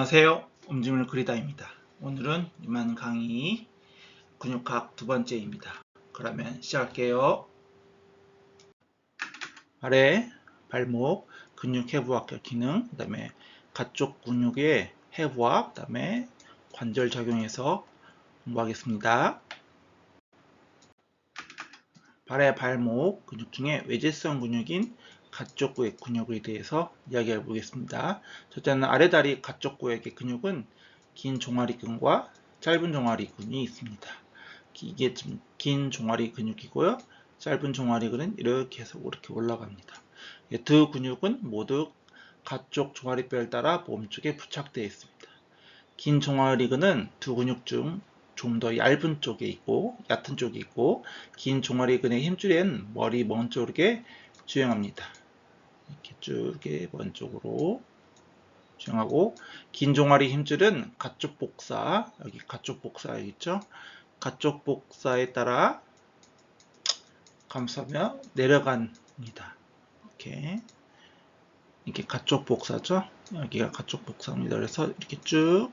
안녕하세요. 움직임을 그리다입니다. 오늘은 이만 강의 근육학 두 번째입니다. 그러면 시작할게요. 아래 발목 근육 해부학적 기능, 그 다음에 가쪽 근육의 해부학, 그 다음에 관절 적용해서 공부하겠습니다. 발의 발목 근육 중에 외제성 근육인 가쪽구획 근육에 대해서 이야기해 보겠습니다. 첫째는 아래다리 가쪽구획의 근육은 긴 종아리근과 짧은 종아리근이 있습니다. 이게 좀 긴 종아리 근육이고요. 짧은 종아리근은 이렇게 해서 이렇게 올라갑니다. 두 근육은 모두 가쪽 종아리뼈를 따라 몸쪽에 부착되어 있습니다. 긴 종아리근은 두 근육 중 좀 더 얇은 쪽에 있고 얕은 쪽에 있고, 긴 종아리근의 힘줄엔 머리 먼 쪽에 주행합니다. 이렇게 쭉 먼 쪽으로 주행하고, 긴 종아리 힘줄은 가쪽 복사, 여기 가쪽 복사 여기 있죠? 가쪽 복사에 따라 감싸며 내려갑니다. 이렇게 가쪽 복사죠? 여기가 가쪽 복사입니다. 그래서 이렇게 쭉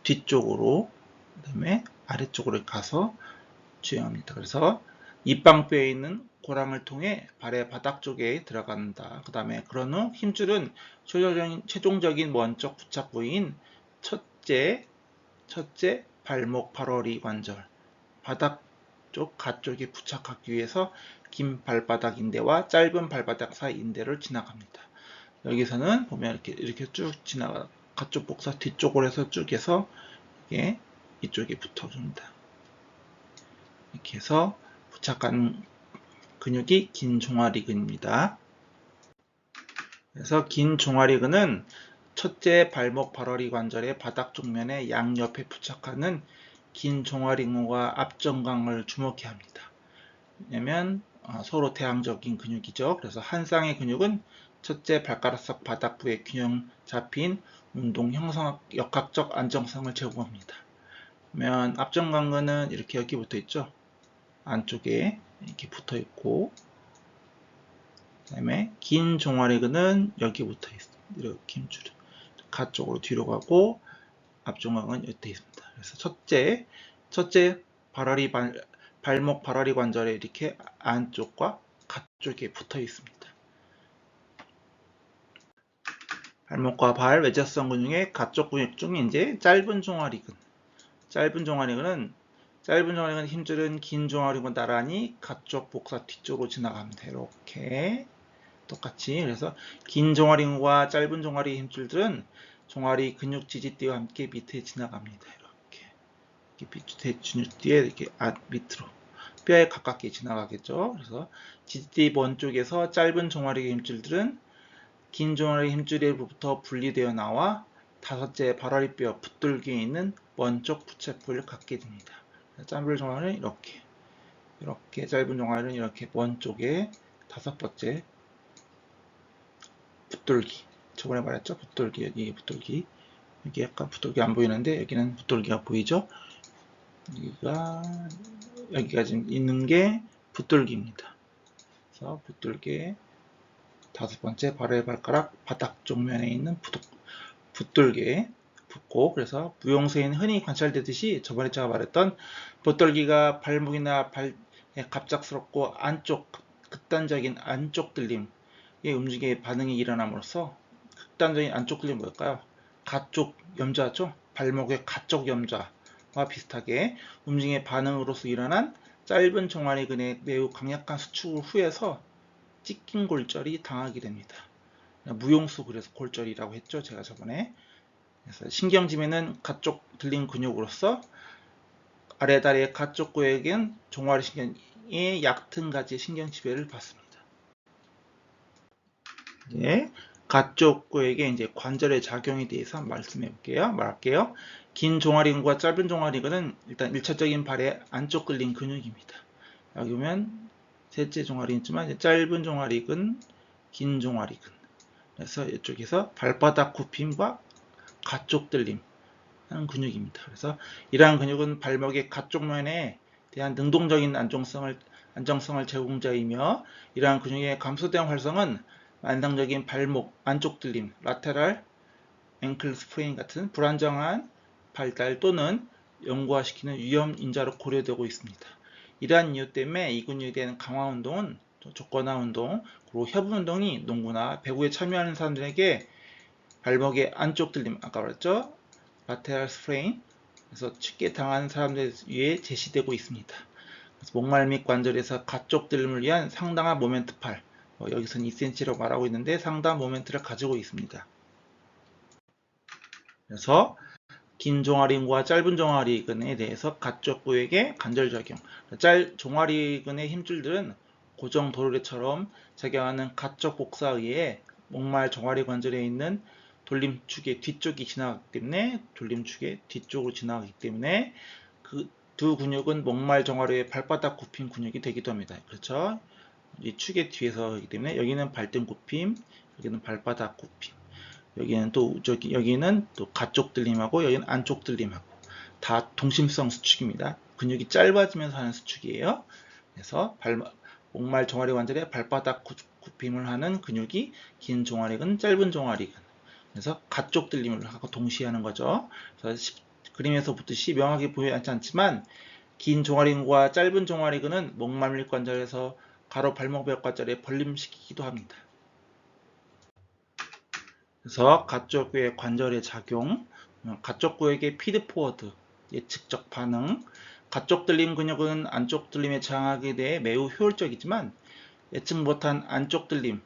뒤쪽으로, 그 다음에 아래쪽으로 가서 주행합니다. 그래서 입방뼈에 있는 고랑을 통해 발의 바닥 쪽에 들어간다. 그 다음에 그런 후 힘줄은 최종적인 먼쪽 부착 부위인 첫째 발목 발허리 관절, 바닥 쪽 가쪽에 부착하기 위해서 긴 발바닥 인대와 짧은 발바닥 사이 인대를 지나갑니다. 여기서는 보면 이렇게 쭉 지나가, 가쪽 복사 뒤쪽으로 해서 쭉 해서 이쪽에 붙어줍니다. 이렇게 해서 부착한 근육이 긴 종아리근입니다. 그래서 긴 종아리근은 첫째 발목 발허리 관절의 바닥 쪽면에 양옆에 부착하는 긴 종아리근과 앞정강을 주목해야 합니다. 왜냐면 서로 대항적인 근육이죠. 그래서 한 쌍의 근육은 첫째 발가락석 바닥부의 균형 잡힌 운동 형성 역학적 안정성을 제공합니다. 그러면 앞정강근은 이렇게 여기 붙어 있죠. 안쪽에 이렇게 붙어 있고, 그 다음에 긴 종아리근은 여기 붙어 있습니다. 이렇게 힘줄이 가쪽으로 뒤로 가고, 앞정강은 여기 있습니다. 그래서 첫째 발목 발허리 관절에 이렇게 안쪽과 가쪽에 붙어 있습니다. 발목과 발 외제성 근육의 가쪽 근육 중에 이제 짧은 종아리근 힘줄은 긴 종아리근 나란히 가쪽 복사 뒤쪽으로 지나갑니다. 이렇게 똑같이. 그래서 긴 종아리근과 짧은 종아리 힘줄들은 종아리 근육 지지대와 함께 밑에 지나갑니다. 밑에 지지대에 이렇게 밑으로 뼈에 가깝게 지나가겠죠. 그래서 지지대 먼 쪽에서 짧은 종아리 힘줄들은 긴 종아리 힘줄로부터 분리되어 나와 다섯째 발허리뼈 붙들기에 있는 먼쪽 부착부를 갖게 됩니다. 짧은 종아리는 이렇게 짧은 종아리는 이렇게 먼 쪽에 다섯 번째 붙들기, 저번에 말했죠? 붙들기, 여기 붙들기, 여기 약간 붙들기 안 보이는데 여기는 붙들기가 보이죠? 여기가 지금 있는 게 붙들기입니다. 그래서 붙들기 다섯 번째 발의 발가락 바닥 쪽면에 있는 붙들기에 붙고, 그래서 무용수에는 흔히 관찰되듯이 저번에 제가 말했던 붙들기가 발목이나 발에 갑작스럽고 극단적인 안쪽 들림의 움직임의 반응이 일어남으로써, 극단적인 안쪽 들림이 뭘까요? 가쪽 염좌죠. 발목의 가쪽 염좌와 비슷하게 움직임의 반응으로서 일어난 짧은 종아리근의 매우 강력한 수축을 후에서 찢긴 골절이 당하게 됩니다. 무용수 그래서 골절이라고 했죠, 제가 저번에. 그래서 신경지면은 가쪽 들린 근육으로서 아래다리의 가쪽 구역은 종아리 신경의 얕은 가지 신경지배를 받습니다. 가쪽 구역의 이제 관절의 작용에 대해서 말할게요. 긴 종아리근과 짧은 종아리근은 일단 1차적인 발의 안쪽 끌린 근육입니다. 여기 보면 셋째 종아리근이지만 짧은 종아리근, 긴 종아리근. 그래서 이쪽에서 발바닥 굽힘과 가쪽 들림 하는 근육입니다. 그래서 이러한 근육은 발목의 가쪽면에 대한 능동적인 안정성을 제공자이며, 이러한 근육의 감소된 활성은 만성적인 발목 안쪽 들림, 라테랄 앵클 스프레인 같은 불안정한 발달 또는 영구화시키는 위험 인자로 고려되고 있습니다. 이러한 이유 때문에 이 근육에 대한 강화 운동은 조건화 운동, 그리고 협응 운동이 농구나 배구에 참여하는 사람들에게 발목의 안쪽 들림, 아까 말했죠? 라테럴 스프레인, 그래서 쉽게 당하는 사람들 위해 제시되고 있습니다. 목말 및 관절에서 가쪽 들림을 위한 상당한 모멘트 팔, 여기서는 2cm라고 말하고 있는데 상당한 모멘트를 가지고 있습니다. 그래서 긴 종아리근과 짧은 종아리근에 대해서 가쪽 부위에게 관절작용. 종아리근의 힘줄들은 고정 도르래처럼 작용하는 가쪽 복사에 의해 목말 종아리 관절에 있는 돌림축의 뒤쪽이 지나가기 때문에 돌림축의 뒤쪽으로 지나가기 때문에 그 두 근육은 목말 종아리의 발바닥 굽힘 근육이 되기도 합니다. 그렇죠? 이 축의 뒤에서 하기 때문에 여기는 발등 굽힘, 여기는 발바닥 굽힘. 여기는 또 여기는 또 가쪽 들림하고 여기는 안쪽 들림하고 다 동심성 수축입니다. 근육이 짧아지면서 하는 수축이에요. 그래서 목말 종아리 관절의 발바닥 굽힘을 하는 근육이 긴 종아리근, 짧은 종아리근. 그래서 가쪽 들림을 하고 동시에 하는 거죠. 그래서 그림에서 보듯이 명확히 보이지 않지만 긴 종아리근과 짧은 종아리근은 목말 밀관절에서 가로 발목벽 관절에 벌림시키기도 합니다. 그래서 가쪽부의 관절의 작용, 가쪽부에게 피드포워드, 예측적 반응, 가쪽 들림 근육은 안쪽 들림에 저항하게 대해 매우 효율적이지만 예측 못한 안쪽 들림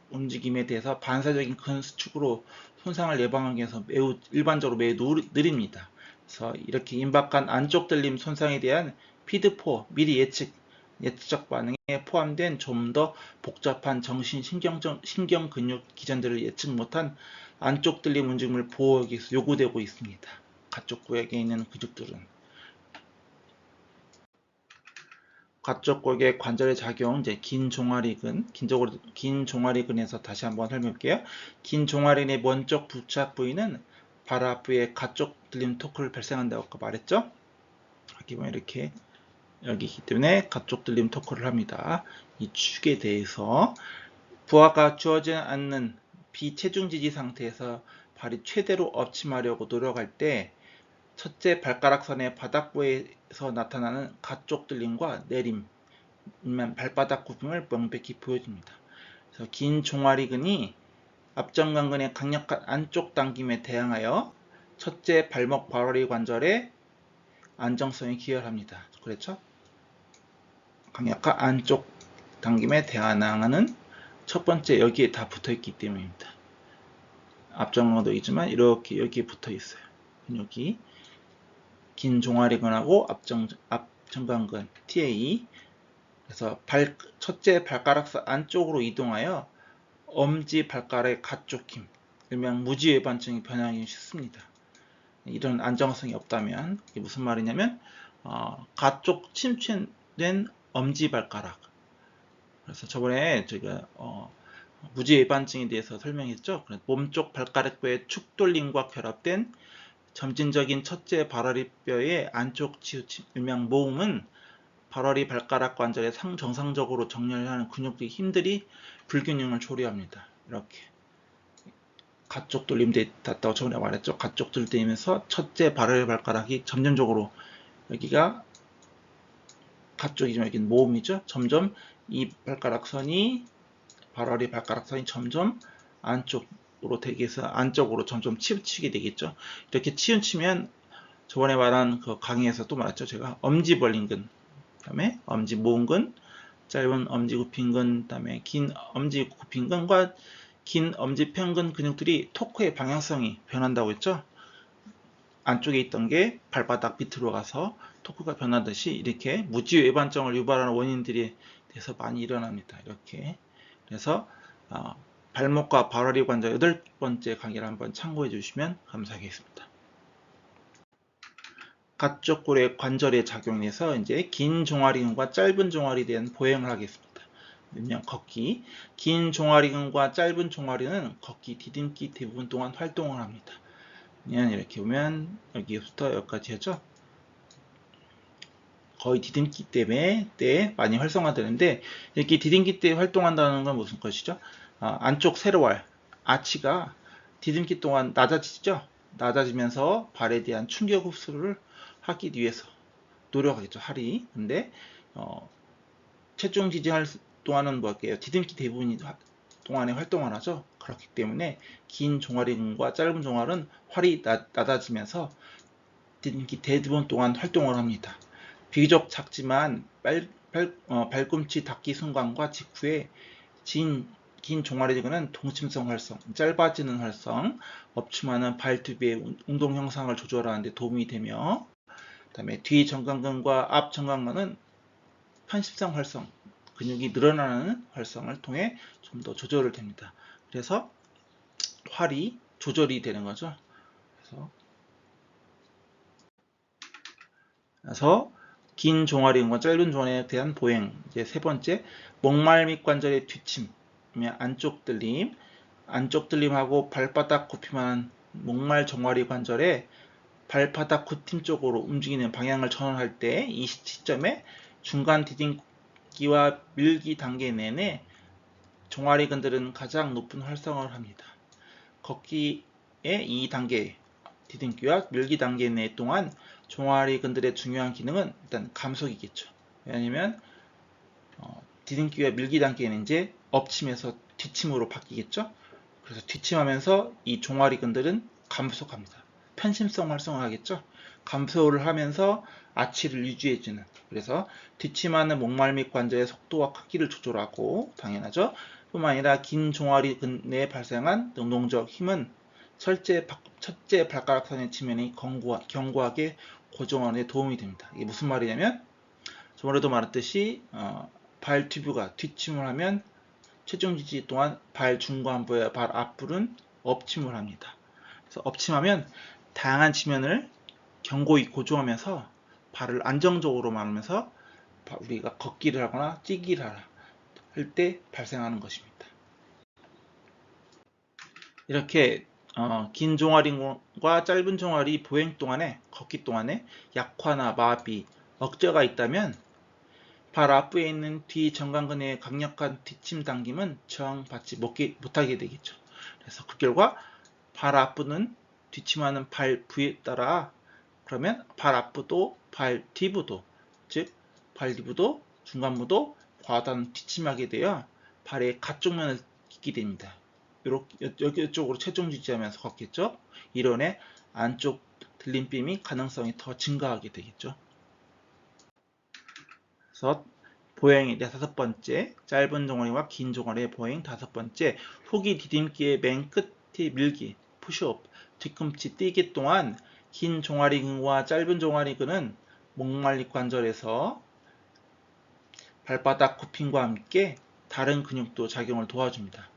움직임에 대해서 반사적인 큰 수축으로 손상을 예방하기 위해서 일반적으로 매우 느립니다. 그래서 이렇게 임박한 안쪽 들림 손상에 대한 피드포, 미리 예측적 반응에 포함된 좀 더 복잡한 신경 근육 기전들을 예측 못한 안쪽 들림 움직임을 보호하기 위해서 요구되고 있습니다. 가쪽 구역에 있는 근육들은. 가쪽 구역의 관절의 작용, 이제 긴 종아리근에서 다시 한번 설명할게요. 긴 종아리근의 먼쪽 부착 부위는 발 앞부에 가쪽 들림 토크를 발생한다고 아까 말했죠? 여기 보면 이렇게 여기이기 때문에 가쪽 들림 토크를 합니다. 이 축에 대해서 부하가 주어지지 않는 비체중 지지 상태에서 발이 최대로 엎침하려고 노력할 때 첫째 발가락선의 바닥부에서 나타나는 가쪽 들림과 내림, 발바닥 굽힘을 명백히 보여줍니다. 그래서 긴 종아리근이 앞전강근의 강력한 안쪽 당김에 대항하여 첫째 발목 발허리 관절의 안정성에 기여합니다. 그렇죠? 강력한 안쪽 당김에 대항하는 첫 번째 여기에 다 붙어 있기 때문입니다. 앞전강도 있지만 이렇게 여기에 붙어 있어요. 여기 긴 종아리근하고 앞전강근 TA. 그래서 첫째 발가락선 안쪽으로 이동하여 엄지 발가락의 가쪽 힘, 일명 무지외반증이 변하기 쉽습니다. 이런 안정성이 없다면 이게 무슨 말이냐면 가쪽 침체된 엄지 발가락. 그래서 저번에 제가 무지외반증에 대해서 설명했죠. 몸쪽 발가락뼈의 축돌림과 결합된 점진적인 첫째 발허리뼈의 안쪽 치우침, 일명 모음은 발허리 발가락 관절에 정상적으로 정렬하는 근육의 힘들이 불균형을 초래합니다. 이렇게 가쪽 돌림돼 닿다고 저번에 말했죠. 가쪽 돌림되면서 첫째 발허리 발가락이 점점적으로 여기가 가쪽이지만 여기는 모음이죠. 점점 이 발가락선이 발허리 발가락선이 점점 안쪽으로 되기 위해서 안쪽으로 점점 치우치게 되겠죠. 이렇게 치우치면 저번에 말한 그 강의에서 또 말했죠. 제가 엄지 벌림근, 그다음에 엄지 모음근, 짧은 엄지 굽힘근, 그다음에 긴 엄지 굽힘근과 긴 엄지 편근 근육들이 토크의 방향성이 변한다고 했죠. 안쪽에 있던 게 발바닥 밑으로 가서 토크가 변하듯이 이렇게 무지외반증을 유발하는 원인들이 돼서 많이 일어납니다. 이렇게. 그래서 발목과 발허리 관절 8번째 강의를 한번 참고해 주시면 감사하겠습니다. 가쪽 골의 관절에 작용해서 이제 긴 종아리근과 짧은 종아리에 대한 보행을 하겠습니다. 일명 걷기. 긴 종아리근과 짧은 종아리는 걷기, 디딤기 대부분 동안 활동을 합니다. 이렇게 보면 여기부터 여기까지 하죠. 거의 디딤기 때 많이 활성화되는데 이렇게 디딤기 때 활동한다는 건 무슨 것이죠? 안쪽 세로알, 아치가 디딤기 동안 낮아지죠. 낮아지면서 발에 대한 충격 흡수를 하기 위해서 노력하겠죠. 팔이. 근데 체중 지지할 동안은 뭐할게요? 디딤기 대부분이 동안에 활동을 하죠. 그렇기 때문에 긴 종아리근과 짧은 종아리는 활이 낮아지면서 디딤기 대부분 동안 활동을 합니다. 비교적 작지만 발꿈치 닿기 순간과 직후에 긴 종아리근은 동침성 활성, 짧아지는 활성, 엎침하는 발튜브의 운동 형상을 조절하는 데 도움이 되며, 그 다음에 뒤 정강근과 앞 정강근은 편십성 활성, 근육이 늘어나는 활성을 통해 좀 더 조절을 됩니다. 그래서 활이 조절이 되는 거죠. 그래서 긴 종아리근과 짧은 종아리에 대한 보행. 이제 세 번째, 목말 및 관절의 뒤침, 안쪽 들림, 안쪽 들림하고 발바닥 굽힘한 목말 종아리 관절에 발바닥 굽힘 쪽으로 움직이는 방향을 전환할 때 이 시점에 중간 디딤기와 밀기 단계 내내 종아리근들은 가장 높은 활성을 합니다. 걷기의 이 단계, 디딤기와 밀기 단계 내 동안 종아리근들의 중요한 기능은 일단 감속이겠죠. 왜냐하면 디딤기와 밀기 단계는 이제 엎침에서 뒤침으로 바뀌겠죠. 그래서 뒤침하면서 이 종아리근들은 감속합니다. 편심성 활성을 하겠죠. 감소를 하면서 아치를 유지해주는. 그래서 뒤침하는 목말 및 관절의 속도와 크기를 조절하고, 당연하죠. 뿐만 아니라 긴 종아리근 내에 발생한 능동적 힘은 첫째 발가락선의 지면이 견고하게 고정하는 데 도움이 됩니다. 이게 무슨 말이냐면, 저번에도 말했듯이 발튜브가 뒤침을 하면 체중 지지 동안 발 중간부와 발 앞부는 엎침을 합니다. 그래서 엎침하면 다양한 지면을 견고히 고정하면서 발을 안정적으로 마르면서 우리가 걷기를 하거나 뛰기를 할 때 발생하는 것입니다. 이렇게 긴 종아리과 짧은 종아리 보행 동안에, 걷기 동안에 약화나 마비, 억제가 있다면 발 앞부에 있는 뒤 정강근의 강력한 뒤침 당김은 저항받지 못하게 되겠죠. 그래서 그 결과 발 앞부는 뒤침하는 발 부에 따라, 그러면 발 앞부도 발 뒤부도, 즉 발 뒤부도 중간부도 과다한 뒤침하게 되어 발의 가쪽면을 딛게 됩니다. 이쪽으로 체중 유지하면서 걷겠죠. 이론에 안쪽 들림빔이 가능성이 더 증가하게 되겠죠. 그래서 보행의 다섯 번째, 짧은 종아리와 긴 종아리의 보행. 다섯 번째, 후기 디딤기의 맨 끝에 밀기, 푸시업, 뒤꿈치 뛰기 동안 긴 종아리근과 짧은 종아리근은 목말리 관절에서 발바닥 굽힘과 함께 다른 근육도 작용을 도와줍니다.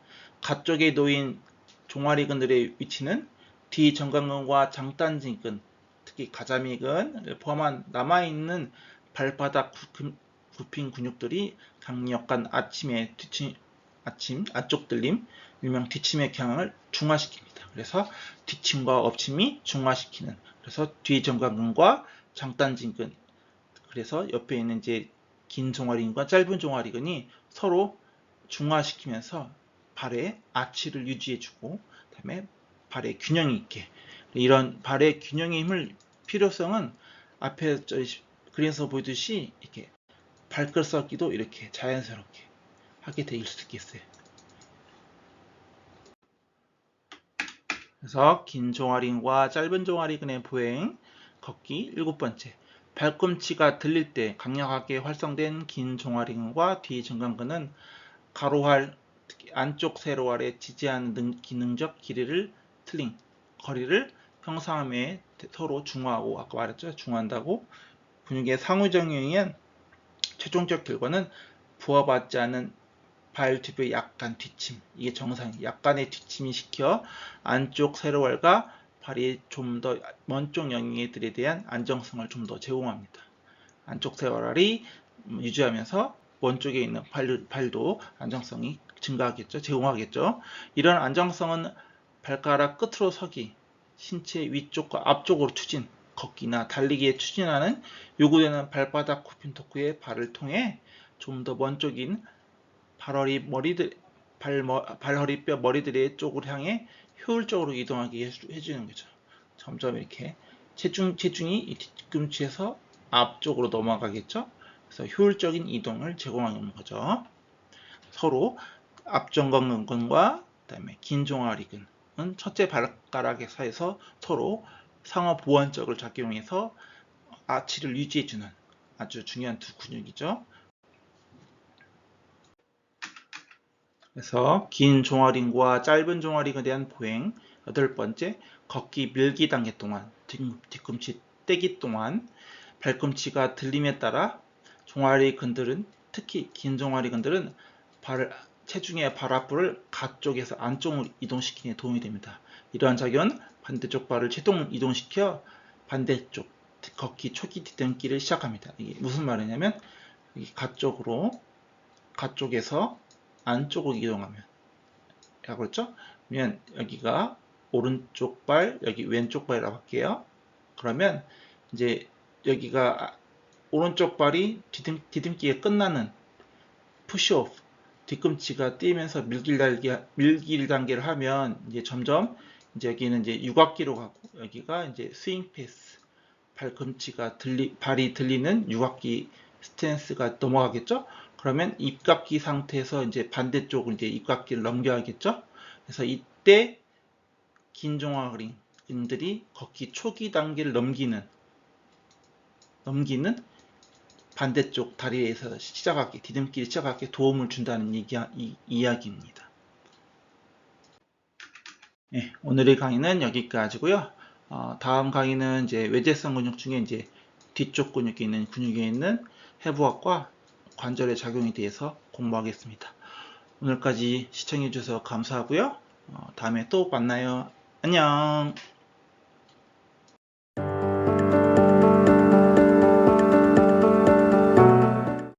가쪽에 놓인 종아리근들의 위치는 뒤 정강근과 장단지근, 특히 가자미근을 포함한 남아있는 발바닥 굽힌 근육들이 강력한 안쪽 들림, 일명 뒤침의 경향을 중화시킵니다. 그래서 뒤침과 엎침이 중화시키는, 그래서 뒤 정강근과 장단지근, 그래서 옆에 있는 이제 긴 종아리근과 짧은 종아리근이 서로 중화시키면서 발의 아치를 유지해주고, 그다음에 발의 균형이 있게, 이런 발의 균형의 힘을 필요성은 앞에 그래서 보듯이 이렇게 발끝 썩기도 이렇게 자연스럽게 하게 될 수 있겠어요. 그래서 긴 종아리근과 짧은 종아리근의 보행, 걷기. 일곱 번째, 발꿈치가 들릴 때 강력하게 활성된 긴 종아리근과 뒤 정강근은 가로활, 특히 안쪽 세로활에 지지하는 기능적 거리를 형성함에 서로 중화하고, 아까 말했죠, 중화한다고. 근육의 상호작용에 의한 최종적 결과는 부하받지 않은 발튜브의 약간 뒤침, 이게 정상이 약간의 뒤침이 시켜 안쪽 세로활과 발이 좀 더 먼 쪽 영역들에 대한 안정성을 좀 더 제공합니다. 안쪽 세로활이 유지하면서 먼 쪽에 있는 발도 안정성이 증가하겠죠, 제공하겠죠. 이런 안정성은 발가락 끝으로 서기, 신체 위쪽과 앞쪽으로 추진, 걷기나 달리기에 추진하는 요구되는 발바닥 굽힘 토크의 발을 통해 좀 더 먼 쪽인 발허리뼈, 머리들의 쪽을 향해 효율적으로 이동하게 해주는 거죠. 점점 이렇게 체중이 이 뒤꿈치에서 앞쪽으로 넘어가겠죠. 그래서 효율적인 이동을 제공하는 거죠. 서로 앞전근근과 그다음에 긴 종아리근은 첫째 발가락에 사이에서 서로 상하 보완적을 작용해서 아치를 유지해주는 아주 중요한 두 근육이죠. 그래서 긴 종아리근과 짧은 종아리근에 대한 보행. 여덟 번째, 걷기 밀기 단계 동안, 뒤꿈치 떼기 동안 발꿈치가 들림에 따라 종아리근들은, 특히 긴 종아리근들은 체중의 발 앞부를 가쪽에서 안쪽으로 이동시키는 데 도움이 됩니다. 이러한 작용은 반대쪽 발을 최동 이동시켜 반대쪽 걷기 초기 뒤등기를 시작합니다. 이게 무슨 말이냐면 가쪽에서 안쪽으로 이동하면 라고 했죠? 그러면 여기가 오른쪽 발, 여기 왼쪽 발이라고 할게요. 그러면 이제 여기가 오른쪽 발이 디딤기에 끝나는 푸시오프, 뒤꿈치가 뛰면서 밀길 단계를 하면 이제 점점 이제 여기는 이제 육각기로 가고 여기가 이제 스윙 패스, 발이 들리는 육각기 스탠스가 넘어가겠죠? 그러면 입각기 상태에서 이제 반대쪽으로 이제 입각기를 넘겨야겠죠? 그래서 이때 긴 종아리근들이 걷기 초기 단계를 넘기는 반대쪽 다리에서 디딤길을 시작하게 도움을 준다는 이야기입니다. 네, 오늘의 강의는 여기까지고요. 다음 강의는 이제 외제성 근육 중에 이제 뒤쪽 근육에 있는 해부학과 관절의 작용에 대해서 공부하겠습니다. 오늘까지 시청해 주셔서 감사하고요. 다음에 또 만나요. 안녕.